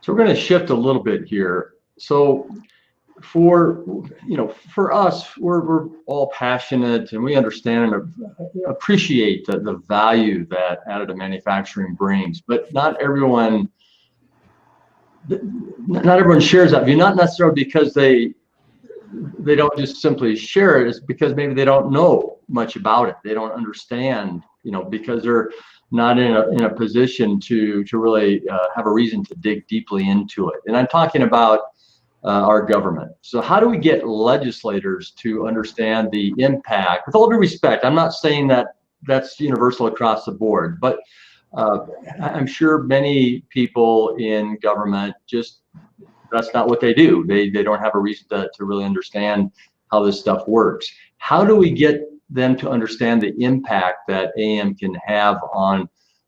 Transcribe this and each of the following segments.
So we're going to shift a little bit here. So for us, we're all passionate and we understand and appreciate the value that additive manufacturing brings, but not everyone shares that view, not necessarily because they don't just simply share it, it's because maybe they don't know much about it. They don't understand, because they're not in a position to really have a reason to dig deeply into it. And I'm talking about our government. So how do we get legislators to understand the impact? With all due respect, I'm not saying that that's universal across the board, but I'm sure many people in government that's not what they do. They don't have a reason to really understand how this stuff works. How do we get them to understand the impact that AM can have on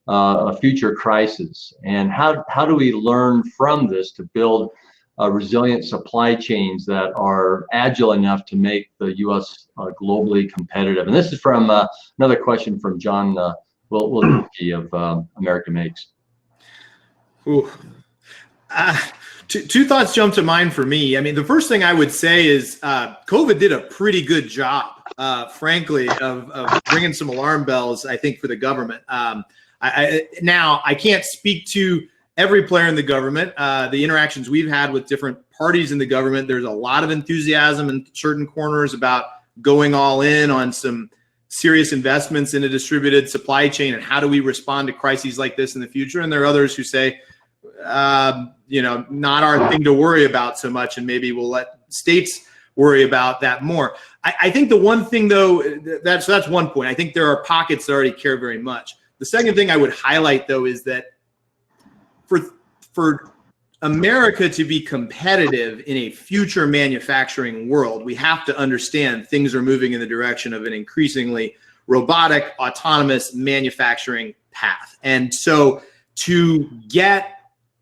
a future crisis? And how do we learn from this to build resilient supply chains that are agile enough to make the U.S. Globally competitive? And this is from another question from John Wilczynski of America Makes. Ooh. Two thoughts jump to mind for me. I mean, the first thing I would say is COVID did a pretty good job, frankly, of ringing some alarm bells, I think, for the government. Now, I can't speak to every player in the government. The interactions we've had with different parties in the government, there's a lot of enthusiasm in certain corners about going all in on some serious investments in a distributed supply chain and how do we respond to crises like this in the future. And there are others who say, not our thing to worry about so much, and maybe we'll let states worry about that more. I think the one thing, though, that's one point. I think there are pockets that already care very much. The second thing I would highlight, though, is that for America to be competitive in a future manufacturing world, we have to understand things are moving in the direction of an increasingly robotic, autonomous manufacturing path. And so to get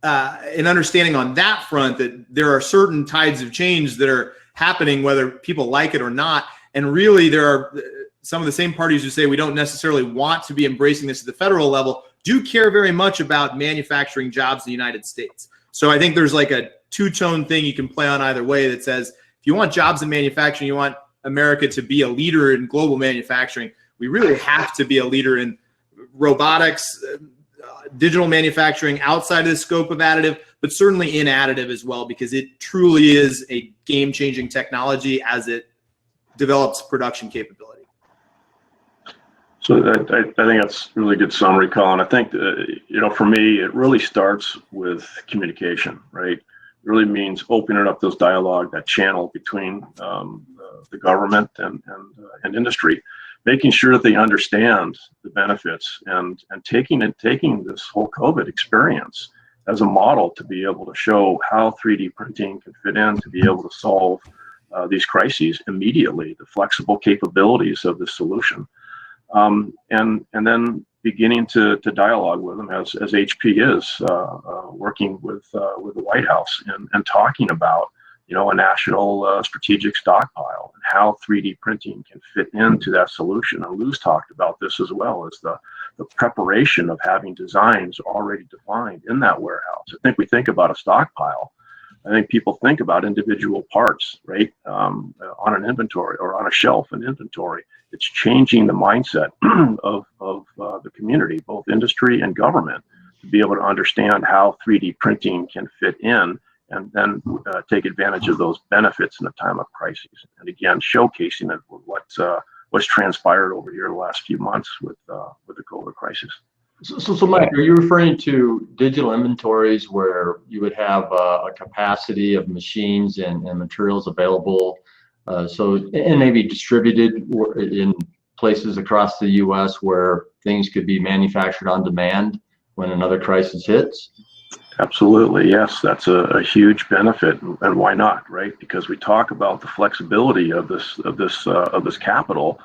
an understanding on that front, that there are certain tides of change that are happening, whether people like it or not. And really, there are some of the same parties who say we don't necessarily want to be embracing this at the federal level, do care very much about manufacturing jobs in the United States. So I think there's like a two-tone thing you can play on either way that says, if you want jobs in manufacturing, you want America to be a leader in global manufacturing, we really have to be a leader in robotics, digital manufacturing outside of the scope of additive, but certainly in additive as well, because it truly is a game-changing technology as it develops production capability. So I think that's a really good summary, Cullen. I think, for me, it really starts with communication, right? It really means opening up those dialogue, that channel between the government and industry, making sure that they understand the benefits and taking this whole COVID experience as a model to be able to show how 3D printing can fit in to be able to solve these crises immediately, the flexible capabilities of the solution. And then beginning to dialogue with them as HP is working with the White House and talking about a national strategic stockpile and how 3D printing can fit into that solution. And Lou's talked about this as well as the preparation of having designs already defined in that warehouse. I think we think about a stockpile. I think people think about individual parts, right, on an inventory or on a shelf in inventory. It's changing the mindset of the community, both industry and government, to be able to understand how 3D printing can fit in and then take advantage of those benefits in a time of crisis. And again, showcasing it with what's transpired over here the last few months with the COVID crisis. So Mike, are you referring to digital inventories where you would have a capacity of machines and materials available, and maybe distributed in places across the U.S. where things could be manufactured on demand when another crisis hits? Absolutely, yes. That's a huge benefit, and why not, right? Because we talk about the flexibility of this capital.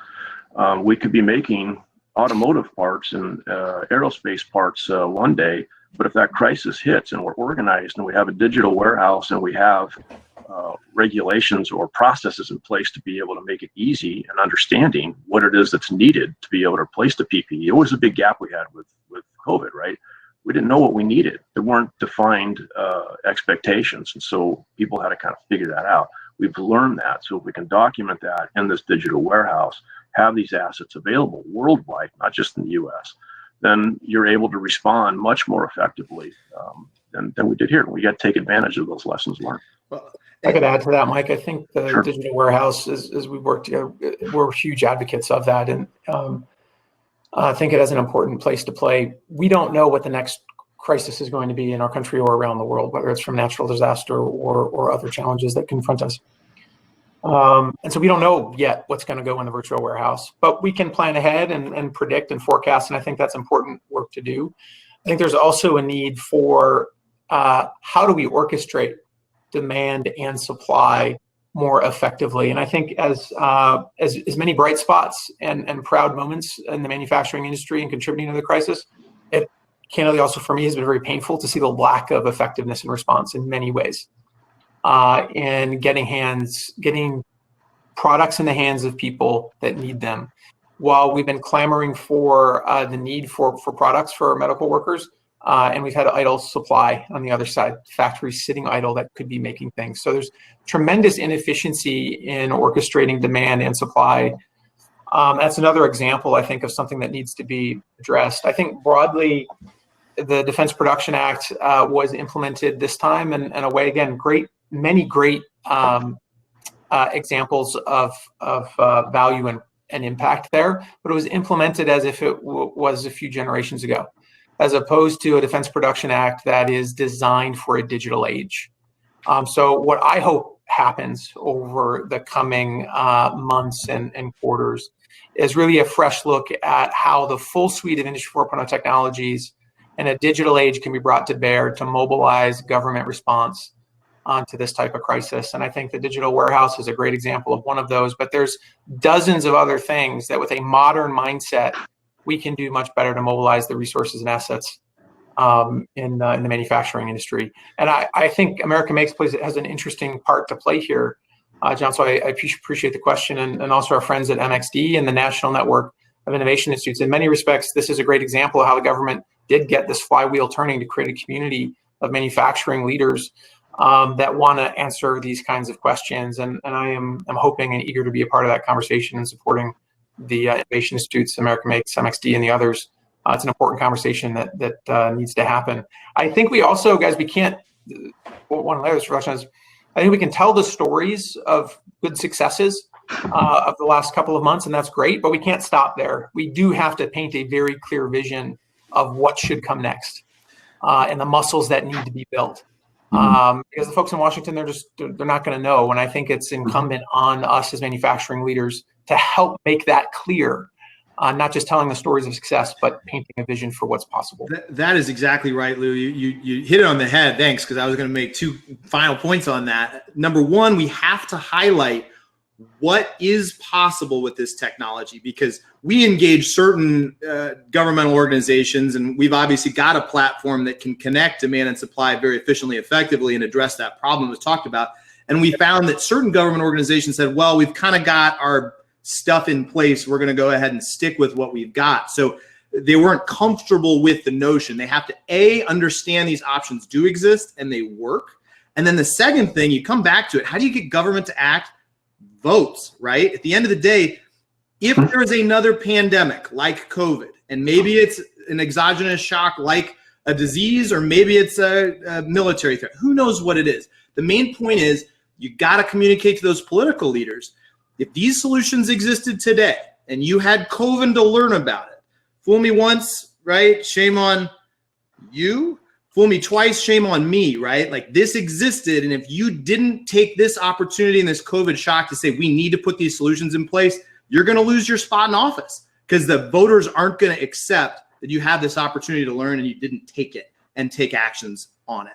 We could be making automotive parts and aerospace parts one day, but if that crisis hits and we're organized and we have a digital warehouse and we have regulations or processes in place to be able to make it easy and understanding what it is that's needed to be able to replace the PPE. It was a big gap we had with COVID, right? we didn't know what we needed. There weren't defined expectations. And so people had to kind of figure that out. We've learned that. So if we can document that in this digital warehouse, have these assets available worldwide, not just in the US, then you're able to respond much more effectively than we did here. We got to take advantage of those lessons learned. Well, I could add to that, Mike. I think the Sure. digital warehouse, as we work together, we're huge advocates of that. And I think it has an important place to play. We don't know what the next crisis is going to be in our country or around the world, whether it's from natural disaster or other challenges that confront us. And so we don't know yet what's going to go in the virtual warehouse, but we can plan ahead and predict and forecast. And I think that's important work to do. I think there's also a need for how do we orchestrate demand and supply more effectively. And I think as many bright spots and proud moments in the manufacturing industry and contributing to the crisis, it candidly also for me has been very painful to see the lack of effectiveness and response in many ways. And getting products in the hands of people that need them. While we've been clamoring for the need for products for medical workers, and we've had idle supply on the other side, factories sitting idle that could be making things. So there's tremendous inefficiency in orchestrating demand and supply. That's another example, I think, of something that needs to be addressed. I think broadly, the Defense Production Act was implemented this time, and in a way, again, many great examples of value and impact there, but it was implemented as if it was a few generations ago, as opposed to a Defense Production Act that is designed for a digital age. So what I hope happens over the coming months and quarters is really a fresh look at how the full suite of Industry 4.0 technologies and a digital age can be brought to bear to mobilize government response onto this type of crisis. And I think the digital warehouse is a great example of one of those, but there's dozens of other things that with a modern mindset, we can do much better to mobilize the resources and assets in the manufacturing industry. And I think America Makes has an interesting part to play here, John. So I appreciate the question, and also our friends at MXD and the National Network of Innovation Institutes. In many respects, this is a great example of how the government did get this flywheel turning to create a community of manufacturing leaders that want to answer these kinds of questions. And I'm hoping and eager to be a part of that conversation and supporting the Innovation Institutes, America Makes, MXD, and the others. It's an important conversation that needs to happen. I think we also, guys, we can't, one of the other reflections is, I think we can tell the stories of good successes of the last couple of months, and that's great, but we can't stop there. We do have to paint a very clear vision of what should come next and the muscles that need to be built. Because the folks in Washington, they're not going to know. And I think it's incumbent on us as manufacturing leaders to help make that clear, not just telling the stories of success, but painting a vision for what's possible. That is exactly right, Lou. You hit it on the head. Thanks, because I was going to make two final points on that. Number one, we have to highlight what is possible with this technology, because we engage certain governmental organizations, and we've obviously got a platform that can connect demand and supply very efficiently, effectively, and address that problem was talked about. And we found that certain government organizations said, well, we've kind of got our stuff in place. We're going to go ahead and stick with what we've got. So they weren't comfortable with the notion. They have to, A, understand these options do exist and they work. And then the second thing, you come back to it, how do you get government to act? Votes, right? At the end of the day, if there is another pandemic like COVID, and maybe it's an exogenous shock like a disease, or maybe it's a military threat, who knows what it is. The main point is you got to communicate to those political leaders. If these solutions existed today and you had COVID to learn about it, fool me once, right? Shame on you. Fool me twice, shame on me, right? Like, this existed, and if you didn't take this opportunity and this COVID shock to say we need to put these solutions in place, you're going to lose your spot in office, because the voters aren't going to accept that you have this opportunity to learn and you didn't take it and take actions on it.